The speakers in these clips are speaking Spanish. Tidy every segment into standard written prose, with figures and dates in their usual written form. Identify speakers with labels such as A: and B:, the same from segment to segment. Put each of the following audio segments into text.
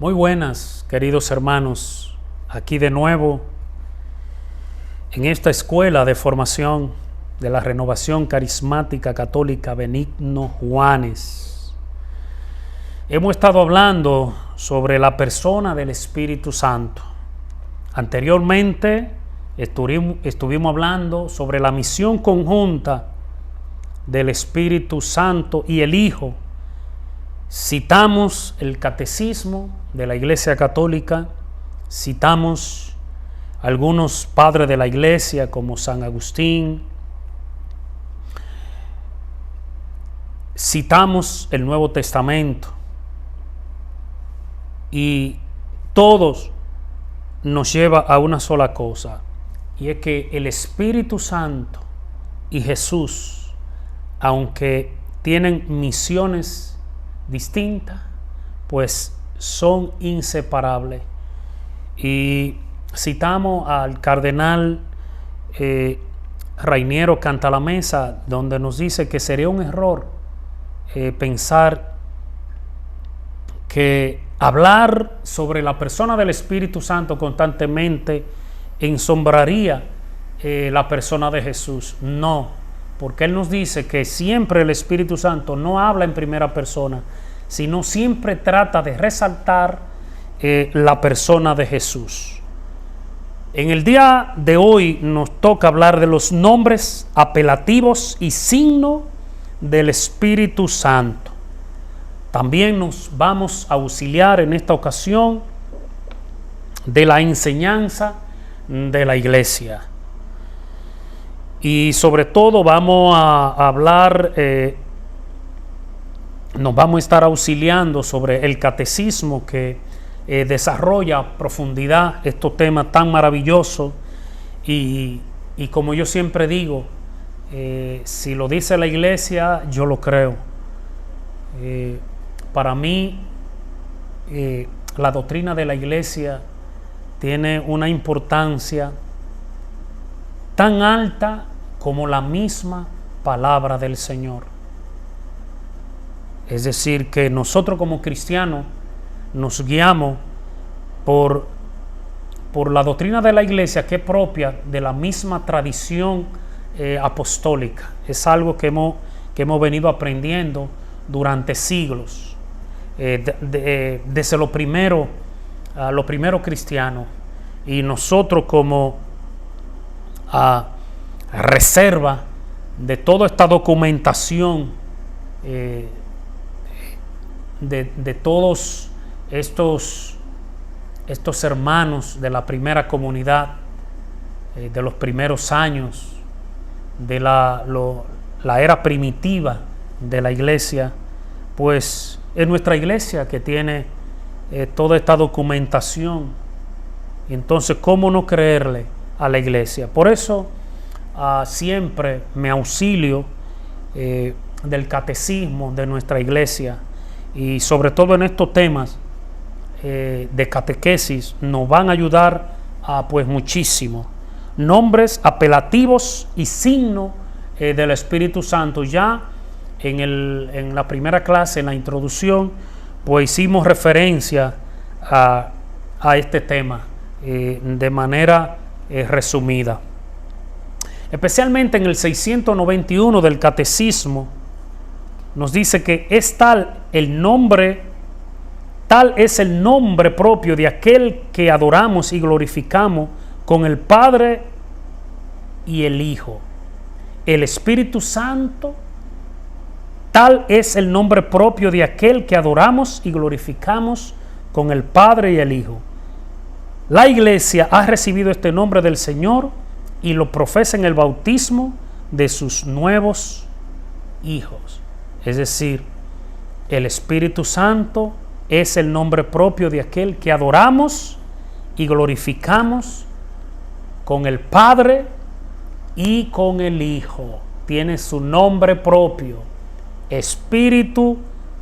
A: Muy buenas, queridos hermanos, aquí de nuevo en esta escuela de formación de la Renovación Carismática Católica Benigno Juanes. Hemos estado hablando sobre la persona del Espíritu Santo. Anteriormente estuvimos hablando sobre la misión conjunta del Espíritu Santo y el Hijo. Citamos el Catecismo de la Iglesia Católica, citamos algunos padres de la Iglesia como San Agustín, citamos el Nuevo Testamento y todos nos lleva a una sola cosa, y es que el Espíritu Santo y Jesús, aunque tienen misiones distintas, pues son inseparables. Y citamos al cardenal Rainiero Cantalamessa, donde nos dice que sería un error pensar que hablar sobre la persona del Espíritu Santo constantemente ensombraría la persona de Jesús. No, porque Él nos dice que siempre el Espíritu Santo no habla en primera persona, sino siempre trata de resaltar la persona de Jesús. En el día de hoy nos toca hablar de los nombres apelativos y signo del Espíritu Santo. También nos vamos a auxiliar en esta ocasión de la enseñanza de la Iglesia. Y sobre todo vamos a hablar, nos vamos a estar auxiliando sobre el catecismo que desarrolla a profundidad estos temas tan maravillosos. Y como yo siempre digo, si lo dice la Iglesia, yo lo creo. Para mí, la doctrina de la Iglesia tiene una importancia tan alta como la misma palabra del Señor. Es decir, que nosotros como cristianos nos guiamos por la doctrina de la Iglesia, que es propia de la misma tradición apostólica. Es algo que hemos venido aprendiendo durante siglos, desde los primeros cristianos, y nosotros como reserva de toda esta documentación de todos estos hermanos de la primera comunidad, de los primeros años de la era primitiva de la Iglesia, pues es nuestra Iglesia que tiene toda esta documentación. Y entonces, ¿cómo no creerle a la Iglesia? Por eso siempre me auxilio del catecismo de nuestra Iglesia, y sobre todo en estos temas de catequesis nos van a ayudar pues muchísimo. Nombres apelativos y signo del Espíritu Santo. Ya en la primera clase, en la introducción, pues hicimos referencia a este tema de manera resumida. Especialmente en el 691 del Catecismo nos dice que es tal es el nombre propio de aquel que adoramos y glorificamos con el Padre y el Hijo. El Espíritu Santo, tal es el nombre propio de aquel que adoramos y glorificamos con el Padre y el Hijo. La Iglesia ha recibido este nombre del Señor y lo profesa en el bautismo de sus nuevos hijos. Es decir, el Espíritu Santo es el nombre propio de aquel que adoramos y glorificamos con el Padre y con el Hijo. Tiene su nombre propio, Espíritu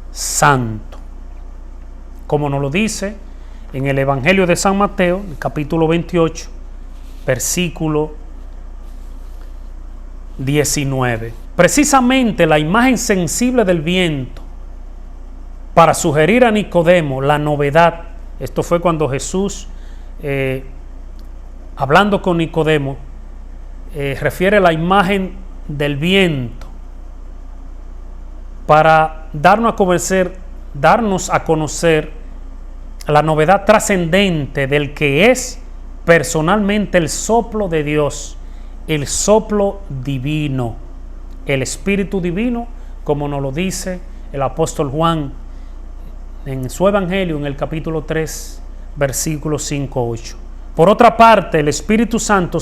A: Santo. Como nos lo dice en el Evangelio de San Mateo, capítulo 28, versículo 19. Precisamente la imagen sensible del viento para sugerir a Nicodemo la novedad Esto fue cuando Jesús, hablando con Nicodemo, refiere la imagen del viento para darnos a conocer la novedad trascendente del que es personalmente el soplo de Dios, el soplo divino, el Espíritu divino, como nos lo dice el apóstol Juan en su Evangelio, en el capítulo 3, versículos 5-8. Por otra parte, el Espíritu Santo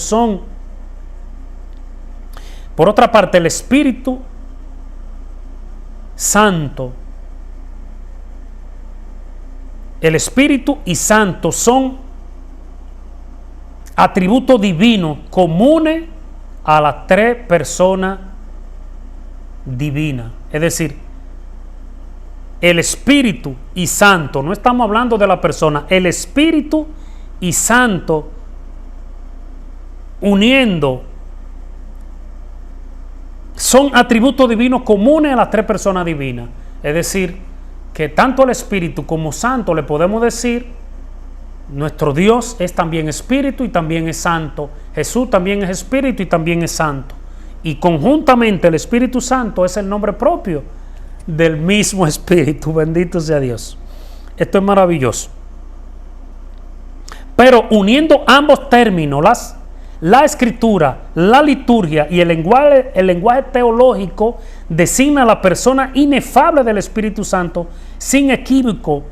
A: el Espíritu y Santo son atributos divinos comunes a las tres personas divinas. Es decir, el Espíritu y Santo, no estamos hablando de la persona, el Espíritu y Santo uniendo son atributos divinos comunes a las tres personas divinas. Es decir, que tanto el Espíritu como Santo le podemos decir, nuestro Dios es también Espíritu y también es Santo. Jesús también es Espíritu y también es Santo. Y conjuntamente el Espíritu Santo es el nombre propio del mismo Espíritu. Bendito sea Dios. Esto es maravilloso. Pero uniendo ambos términos, la escritura, la liturgia y el lenguaje teológico designa a la persona inefable del Espíritu Santo sin equívoco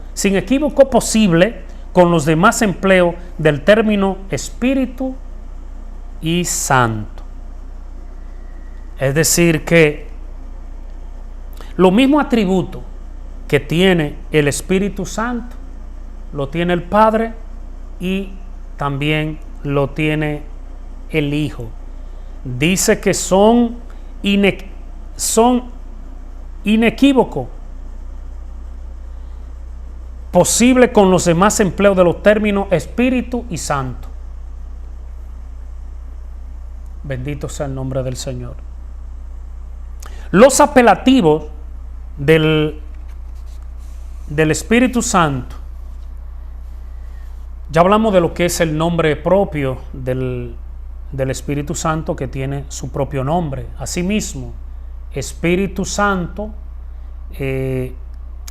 A: posible con los demás empleos del término Espíritu y Santo. Es decir, que los mismos atributos que tiene el Espíritu Santo lo tiene el Padre y también lo tiene el Hijo. Dice que son inequívocos, posible con los demás empleos de los términos Espíritu y Santo. Bendito sea el nombre del Señor. Los apelativos del Espíritu Santo, ya hablamos de lo que es el nombre propio del Espíritu Santo, que tiene su propio nombre. Asimismo, Espíritu Santo,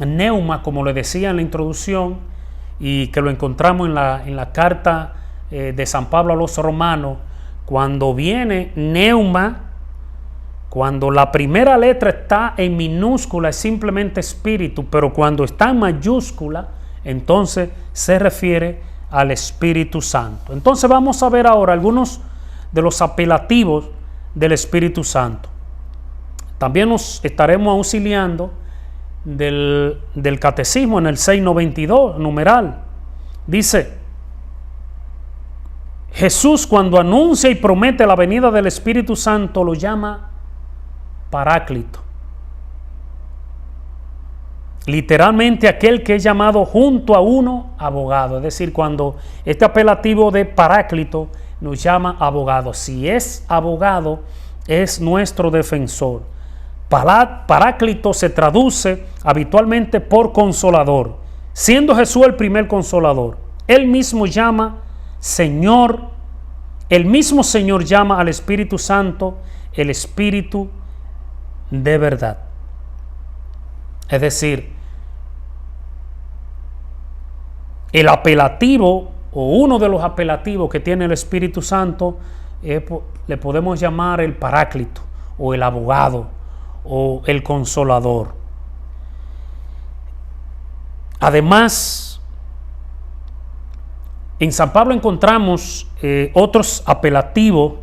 A: Neuma, como le decía en la introducción, y que lo encontramos en la carta de San Pablo a los Romanos, cuando viene Neuma, cuando la primera letra está en minúscula es simplemente Espíritu, pero cuando está en mayúscula, entonces se refiere al Espíritu Santo. Entonces vamos a ver ahora algunos de los apelativos del Espíritu Santo. También nos estaremos auxiliando del catecismo en el 692 numeral. Dice: Jesús, cuando anuncia y promete la venida del Espíritu Santo, lo llama Paráclito, literalmente aquel que es llamado junto a uno abogado. Es decir, cuando este apelativo de Paráclito nos llama abogado, si es abogado, es nuestro defensor. Paráclito se traduce habitualmente por consolador, siendo Jesús el primer consolador. Él mismo llama Señor, el mismo Señor llama al Espíritu Santo el Espíritu de verdad. Es decir, el apelativo o uno de los apelativos que tiene el Espíritu Santo le podemos llamar el Paráclito o el abogado o el consolador. Además, en San Pablo encontramos otros apelativos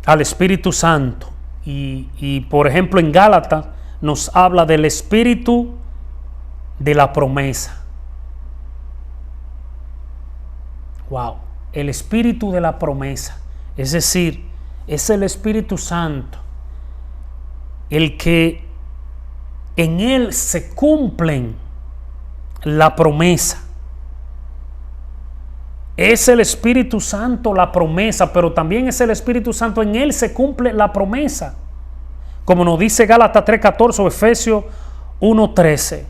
A: al Espíritu Santo y por ejemplo en Gálatas nos habla del Espíritu de la promesa. Wow, el Espíritu de la promesa, es decir, es el Espíritu Santo el que en él se cumplen la promesa. Es el Espíritu Santo la promesa, pero también es el Espíritu Santo, en él se cumple la promesa, como nos dice Gálatas 3:14 o Efesios 1:13.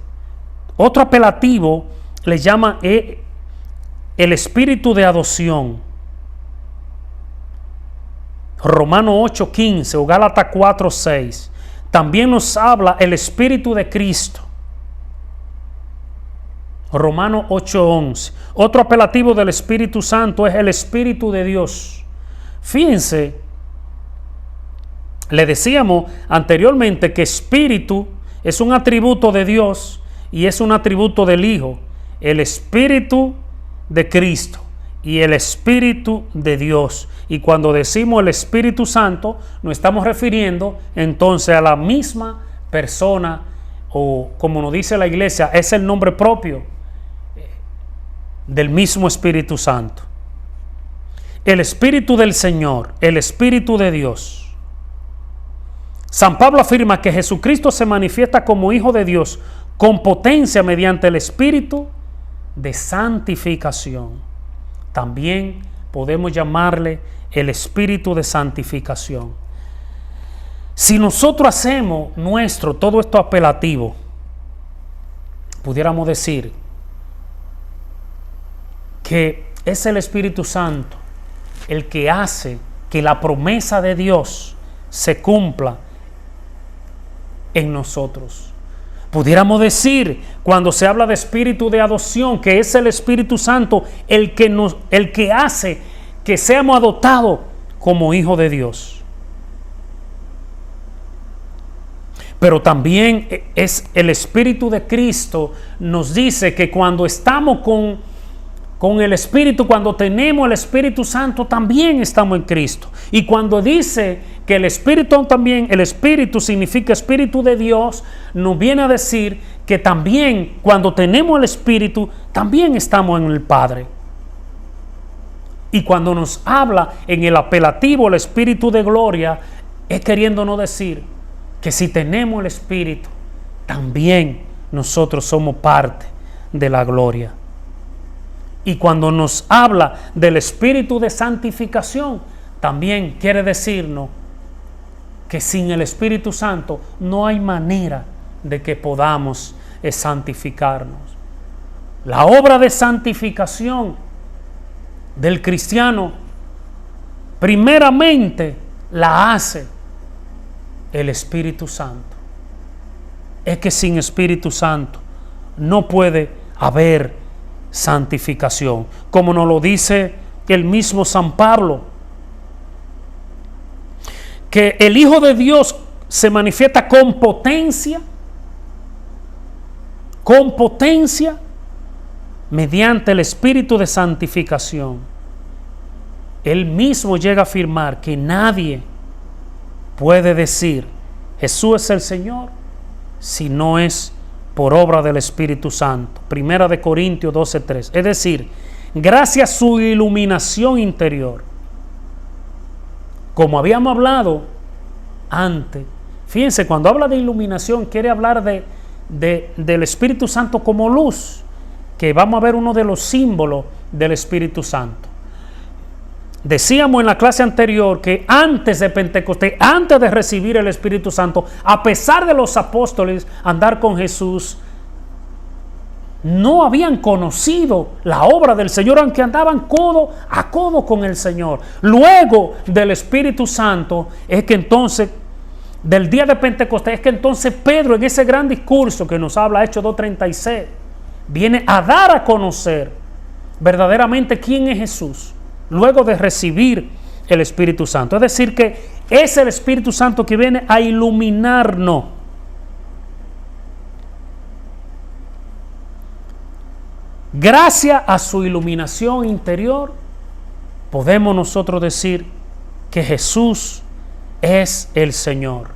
A: Otro apelativo le llama el espíritu de adopción. Romanos 8:15 o Gálatas 4:6. También nos habla el espíritu de Cristo. Romanos 8:11. Otro apelativo del Espíritu Santo es el Espíritu de Dios. Fíjense, le decíamos anteriormente que espíritu es un atributo de Dios y es un atributo del Hijo. El Espíritu de Cristo y el Espíritu de Dios. Y cuando decimos el Espíritu Santo, nos estamos refiriendo entonces a la misma persona, o como nos dice la iglesia, es el nombre propio del mismo Espíritu Santo. El Espíritu del Señor, el Espíritu de Dios. San Pablo afirma que Jesucristo se manifiesta como Hijo de Dios con potencia mediante el Espíritu de santificación. También podemos llamarle el Espíritu de santificación. Si nosotros hacemos nuestro todo esto apelativo, pudiéramos decir que es el Espíritu Santo el que hace que la promesa de Dios se cumpla en nosotros. Pudiéramos decir, cuando se habla de espíritu de adopción, que es el Espíritu Santo el que hace que seamos adoptados como hijos de Dios. Pero también es el Espíritu de Cristo, nos dice que cuando estamos con el Espíritu, cuando tenemos el Espíritu Santo, también estamos en Cristo. Y cuando dice que el Espíritu también, el Espíritu significa Espíritu de Dios, nos viene a decir que también cuando tenemos el Espíritu, también estamos en el Padre. Y cuando nos habla en el apelativo, el Espíritu de gloria, es queriéndonos decir que si tenemos el Espíritu, también nosotros somos parte de la gloria. Y cuando nos habla del Espíritu de santificación, también quiere decirnos que sin el Espíritu Santo no hay manera de que podamos santificarnos. La obra de santificación del cristiano, primeramente la hace el Espíritu Santo. Es que sin Espíritu Santo no puede haber santificación, como nos lo dice el mismo San Pablo, que el Hijo de Dios se manifiesta con potencia mediante el Espíritu de santificación. Él mismo llega a afirmar que nadie puede decir Jesús es el Señor si no es por obra del Espíritu Santo. Primera de Corintios 12:3. Es decir, gracias a su iluminación interior. Como habíamos hablado antes, fíjense, cuando habla de iluminación, quiere hablar del Espíritu Santo como luz, que vamos a ver uno de los símbolos del Espíritu Santo. Decíamos en la clase anterior que antes de Pentecostés, antes de recibir el Espíritu Santo, a pesar de los apóstoles andar con Jesús, no habían conocido la obra del Señor, aunque andaban codo a codo con el Señor. Luego del Espíritu Santo es que entonces, del día de Pentecostés, es que entonces Pedro, en ese gran discurso que nos habla Hechos 2:36, viene a dar a conocer verdaderamente quién es Jesús, luego de recibir el Espíritu Santo. Es decir, que es el Espíritu Santo que viene a iluminarnos. Gracias a su iluminación interior, podemos nosotros decir que Jesús es el Señor.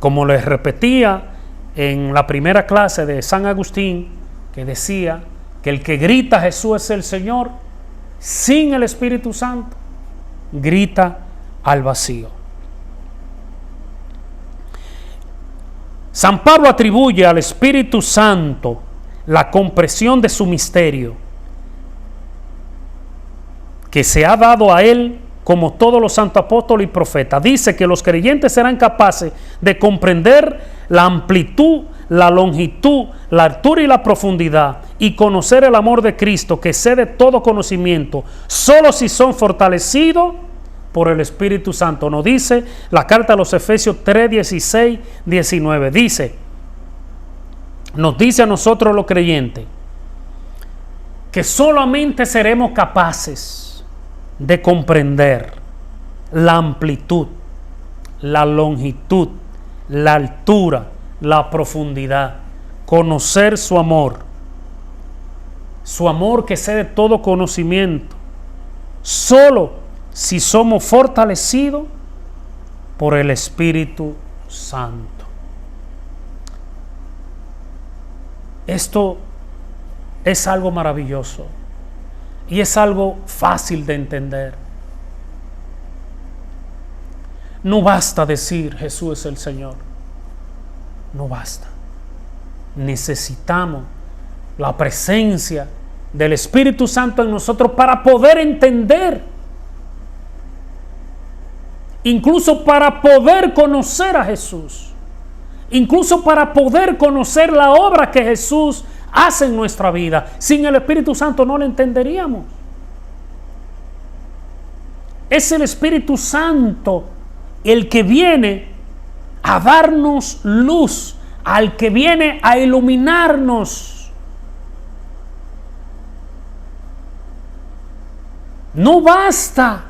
A: Como les repetía en la primera clase de San Agustín, que decía que el que grita Jesús es el Señor, sin el Espíritu Santo, grita al vacío. San Pablo atribuye al Espíritu Santo la comprensión de su misterio, que se ha dado a él como todos los santos apóstoles y profetas. Dice que los creyentes serán capaces de comprender la amplitud la longitud, la altura y la profundidad, y conocer el amor de Cristo que excede todo conocimiento, solo si son fortalecidos por el Espíritu Santo. Nos dice la carta a los Efesios 3, 16, 19. Nos dice a nosotros los creyentes que solamente seremos capaces de comprender la amplitud, la longitud, la altura, la profundidad, conocer su amor que excede todo conocimiento, solo si somos fortalecidos por el Espíritu Santo. Esto es algo maravilloso y es algo fácil de entender. No basta decir Jesús es el Señor. No basta. Necesitamos la presencia del Espíritu Santo en nosotros para poder entender. Incluso para poder conocer a Jesús. Incluso para poder conocer la obra que Jesús hace en nuestra vida. Sin el Espíritu Santo no lo entenderíamos. Es el Espíritu Santo el que viene a darnos luz, al que viene a iluminarnos. No basta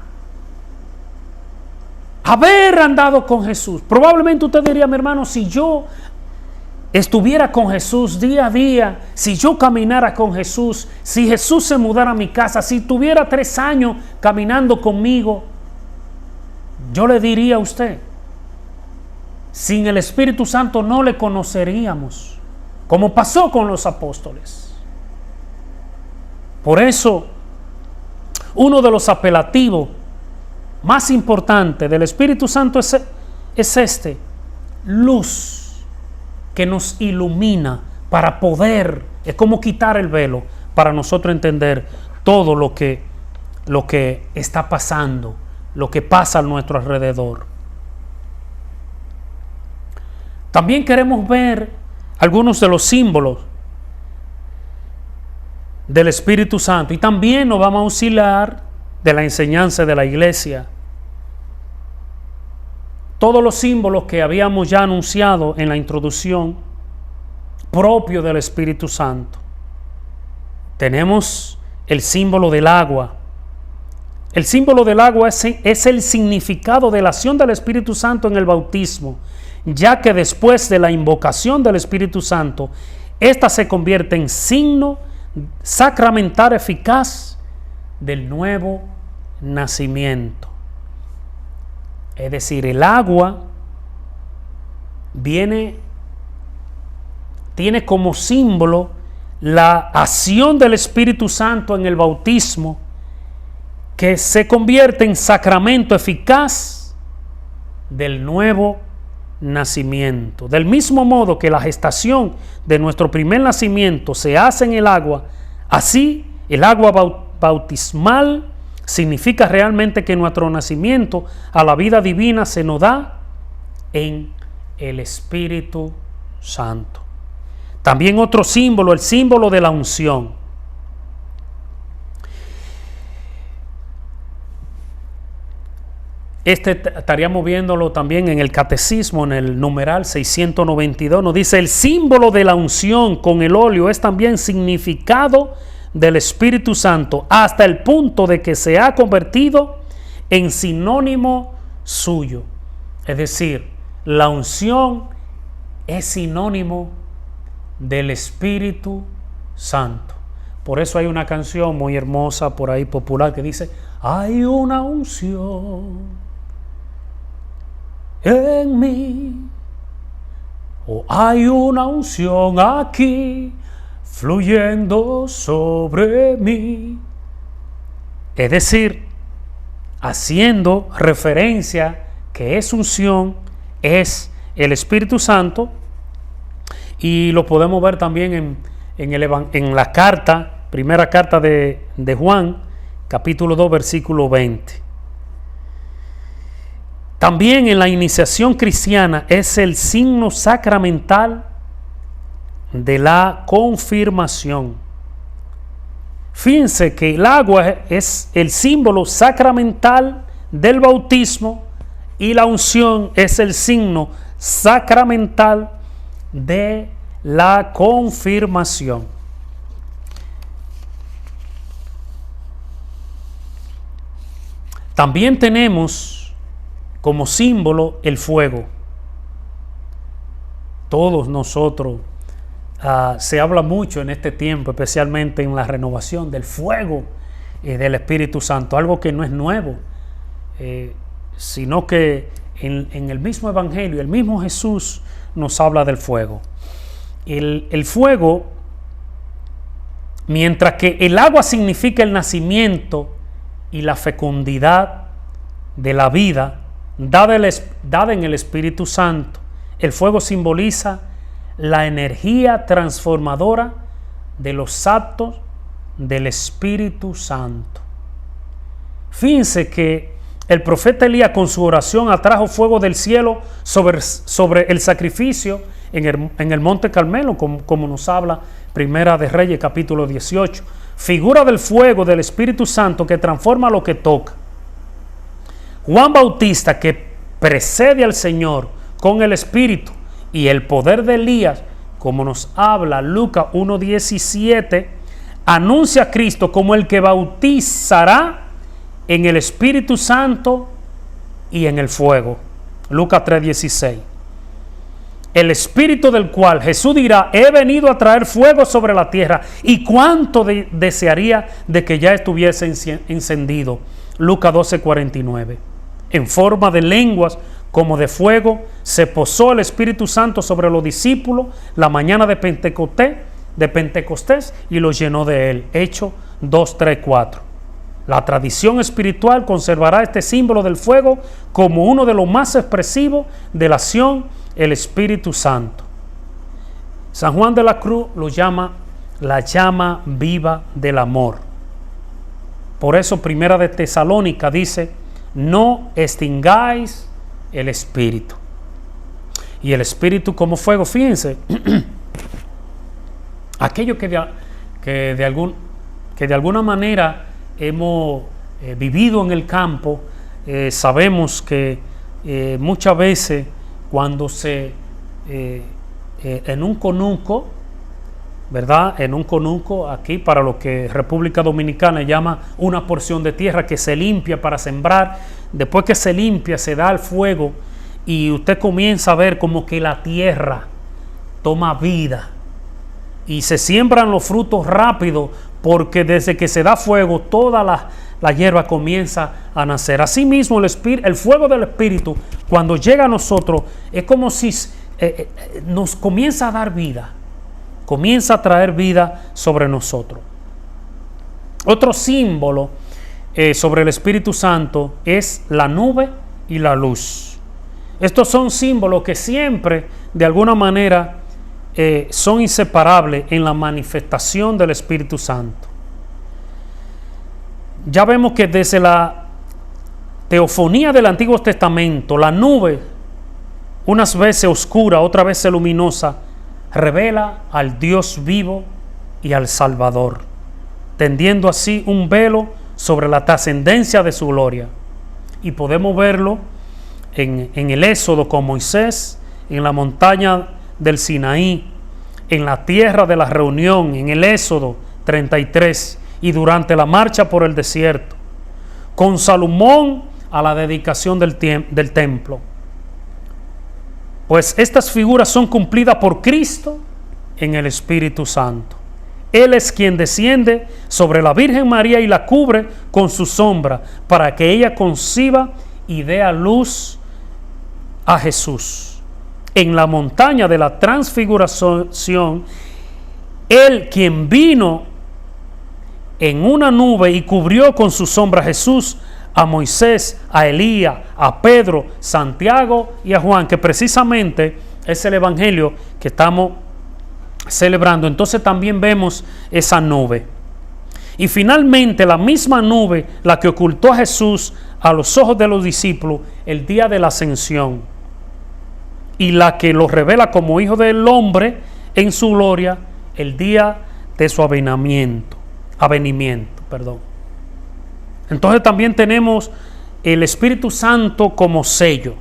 A: haber andado con Jesús. Probablemente usted diría, mi hermano, si yo estuviera con Jesús día a día, si yo caminara con Jesús, si Jesús se mudara a mi casa, si tuviera 3 años caminando conmigo, yo le diría a usted, sin el Espíritu Santo no le conoceríamos, como pasó con los apóstoles. Por eso, uno de los apelativos más importantes del Espíritu Santo es este: luz que nos ilumina para poder, es como quitar el velo para nosotros entender todo lo que está pasando, lo que pasa a nuestro alrededor. También queremos ver algunos de los símbolos del Espíritu Santo y también nos vamos a auxiliar de la enseñanza de la iglesia. Todos los símbolos que habíamos ya anunciado en la introducción propio del Espíritu Santo. Tenemos el símbolo del agua. El símbolo del agua es el significado de la acción del Espíritu Santo en el bautismo, ya que después de la invocación del Espíritu Santo, ésta se convierte en signo sacramental eficaz del nuevo nacimiento. Es decir, el agua tiene como símbolo la acción del Espíritu Santo en el bautismo, que se convierte en sacramento eficaz del nuevo nacimiento. Del mismo modo que la gestación de nuestro primer nacimiento se hace en el agua, así el agua bautismal significa realmente que nuestro nacimiento a la vida divina se nos da en el Espíritu Santo. También otro símbolo, el símbolo de la unción. Estaríamos viéndolo también en el catecismo, en el numeral 692, nos dice: el símbolo de la unción con el óleo es también significado del Espíritu Santo, hasta el punto de que se ha convertido en sinónimo suyo. Es decir, la unción es sinónimo del Espíritu Santo. Por eso hay una canción muy hermosa por ahí popular que dice: hay una unción en mí, o hay una unción aquí fluyendo sobre mí. Es decir, haciendo referencia que es unción, es el Espíritu Santo, y lo podemos ver también en la carta, primera carta de Juan, capítulo 2, versículo 20. También en la iniciación cristiana es el signo sacramental de la confirmación. Fíjense que el agua es el símbolo sacramental del bautismo y la unción es el signo sacramental de la confirmación. También tenemos como símbolo el fuego. Todos nosotros, se habla mucho en este tiempo, especialmente en la renovación, del fuego del Espíritu Santo, algo que no es nuevo, sino que en el mismo Evangelio, el mismo Jesús nos habla del fuego. El fuego, mientras que el agua significa el nacimiento y la fecundidad de la vida dada en el Espíritu Santo, el fuego simboliza la energía transformadora de los actos del Espíritu Santo. Fíjense que el profeta Elías con su oración atrajo fuego del cielo sobre el sacrificio en el monte Carmelo, como nos habla Primera de Reyes capítulo 18. Figura del fuego del Espíritu Santo que transforma lo que toca. Juan Bautista, que precede al Señor con el Espíritu y el poder de Elías, como nos habla Lucas 1:17, anuncia a Cristo como el que bautizará en el Espíritu Santo y en el fuego. Lucas 3:16. El Espíritu del cual Jesús dirá: he venido a traer fuego sobre la tierra, y cuánto desearía de que ya estuviese encendido. Lucas 12:49. En forma de lenguas como de fuego se posó el Espíritu Santo sobre los discípulos la mañana de Pentecostés y los llenó de él. Hechos 2:3-4. La tradición espiritual conservará este símbolo del fuego como uno de los más expresivos de la acción el Espíritu Santo. San Juan de la Cruz lo llama la llama viva del amor. Por eso Primera de Tesalónica dice: no extingáis el Espíritu. Y el Espíritu como fuego, fíjense, aquello que de alguna manera hemos vivido en el campo, sabemos que muchas veces cuando en un conuco, ¿verdad? En un conuco, aquí para lo que República Dominicana llama una porción de tierra que se limpia para sembrar. Después que se limpia, se da al fuego y usted comienza a ver como que la tierra toma vida y se siembran los frutos rápido, porque desde que se da fuego toda la hierba comienza a nacer. Asimismo, el fuego del Espíritu, cuando llega a nosotros, es como si nos comienza a dar vida, comienza a traer vida sobre nosotros. Otro símbolo sobre el Espíritu Santo es la nube y la luz. Estos son símbolos que siempre, de alguna manera, son inseparables en la manifestación del Espíritu Santo. Ya vemos que desde la teofonía del Antiguo Testamento, la nube, unas veces oscura, otras veces luminosa, revela al Dios vivo y al Salvador, tendiendo así un velo sobre la trascendencia de su gloria. Y podemos verlo en el Éxodo con Moisés, en la montaña del Sinaí, en la tierra de la reunión, en el Éxodo 33, y durante la marcha por el desierto, con Salomón a la dedicación del templo. Pues estas figuras son cumplidas por Cristo en el Espíritu Santo. Él es quien desciende sobre la Virgen María y la cubre con su sombra para que ella conciba y dé a luz a Jesús. En la montaña de la transfiguración, Él quien vino en una nube y cubrió con su sombra a Jesús, a Moisés, a Elías, a Pedro, Santiago y a Juan, que precisamente es el evangelio que estamos celebrando. Entonces también vemos esa nube. Y finalmente la misma nube, la que ocultó a Jesús a los ojos de los discípulos el día de la ascensión, y la que lo revela como Hijo del Hombre en su gloria el día de su avenimiento. Entonces también tenemos el Espíritu Santo como sello.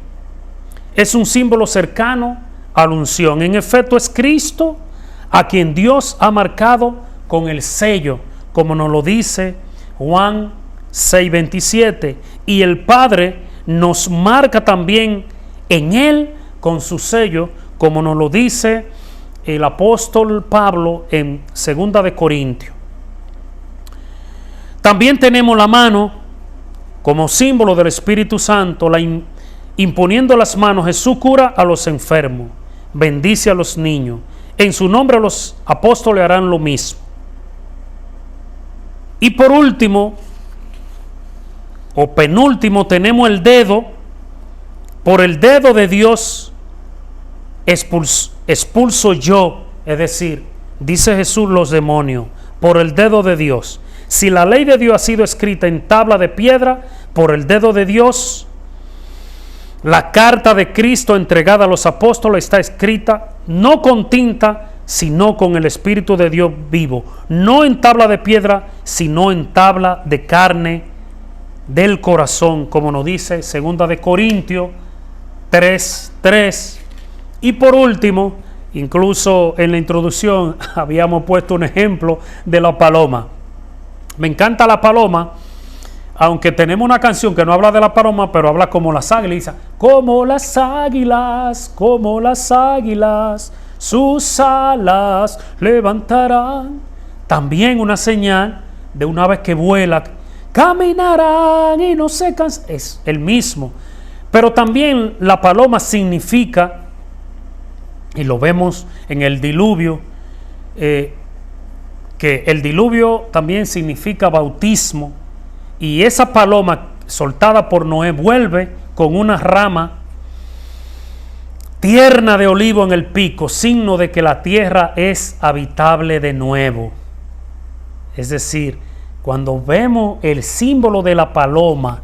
A: Es un símbolo cercano a la unción. En efecto, es Cristo a quien Dios ha marcado con el sello, como nos lo dice Juan 6:27. Y el Padre nos marca también en Él con su sello, como nos lo dice el apóstol Pablo en 2 de Corintios. También tenemos la mano como símbolo del Espíritu Santo. Imponiendo las manos, Jesús cura a los enfermos, bendice a los niños. En su nombre los apóstoles harán lo mismo. Y por último, o penúltimo, tenemos el dedo. Por el dedo de Dios expulso yo, es decir, dice Jesús, los demonios, por el dedo de Dios. Si la ley de Dios ha sido escrita en tabla de piedra, por el dedo de Dios, la carta de Cristo entregada a los apóstoles está escrita no con tinta, sino con el Espíritu de Dios vivo, no en tabla de piedra, sino en tabla de carne del corazón, como nos dice 2 de Corintios 3:3. Y por último, incluso en la introducción habíamos puesto un ejemplo de la paloma. Me encanta la paloma, aunque tenemos una canción que no habla de la paloma, pero habla como las águilas. Como las águilas, sus alas levantarán. También una señal de una ave que vuela. Caminarán y no se cansarán. Es el mismo. Pero también la paloma significa, y lo vemos en el diluvio, que el diluvio también significa bautismo. Y esa paloma soltada por Noé vuelve con una rama tierna de olivo en el pico, signo de que la tierra es habitable de nuevo. Es decir, cuando vemos el símbolo de la paloma,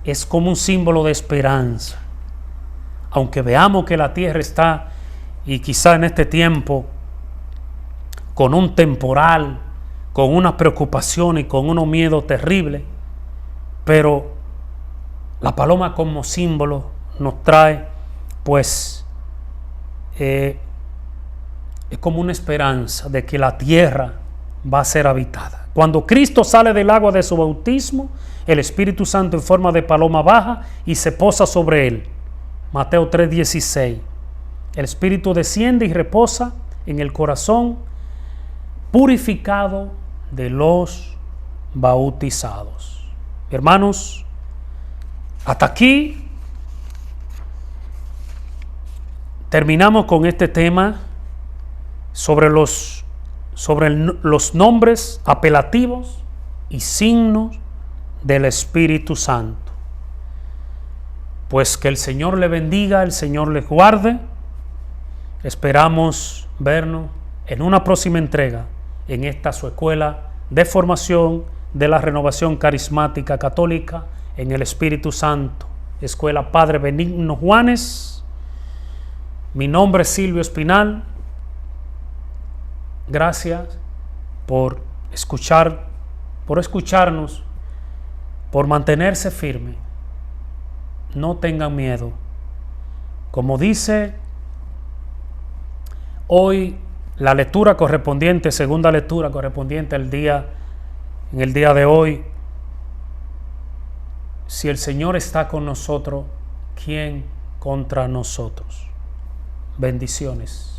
A: es como un símbolo de esperanza. Aunque veamos que la tierra está, y quizá en este tiempo, con un temporal, con una preocupación y con unos miedos terribles, pero la paloma como símbolo nos trae, pues, es como una esperanza de que la tierra va a ser habitada. Cuando Cristo sale del agua de su bautismo, el Espíritu Santo en forma de paloma baja y se posa sobre él. Mateo 3:16. El Espíritu desciende y reposa en el corazón purificado de los bautizados. Hermanos, hasta aquí terminamos con este tema sobre los nombres apelativos y signos del Espíritu Santo. Pues que el Señor le bendiga, el Señor le guarde. Esperamos vernos en una próxima entrega en esta su escuela de formación de la Renovación Carismática Católica en el Espíritu Santo, Escuela Padre Benigno Juanes. Mi nombre es Silvio Espinal. Gracias por escucharnos, por mantenerse firme. No tengan miedo. Como dice hoy la lectura correspondiente, segunda lectura correspondiente en el día de hoy, si el Señor está con nosotros, ¿quién contra nosotros? Bendiciones.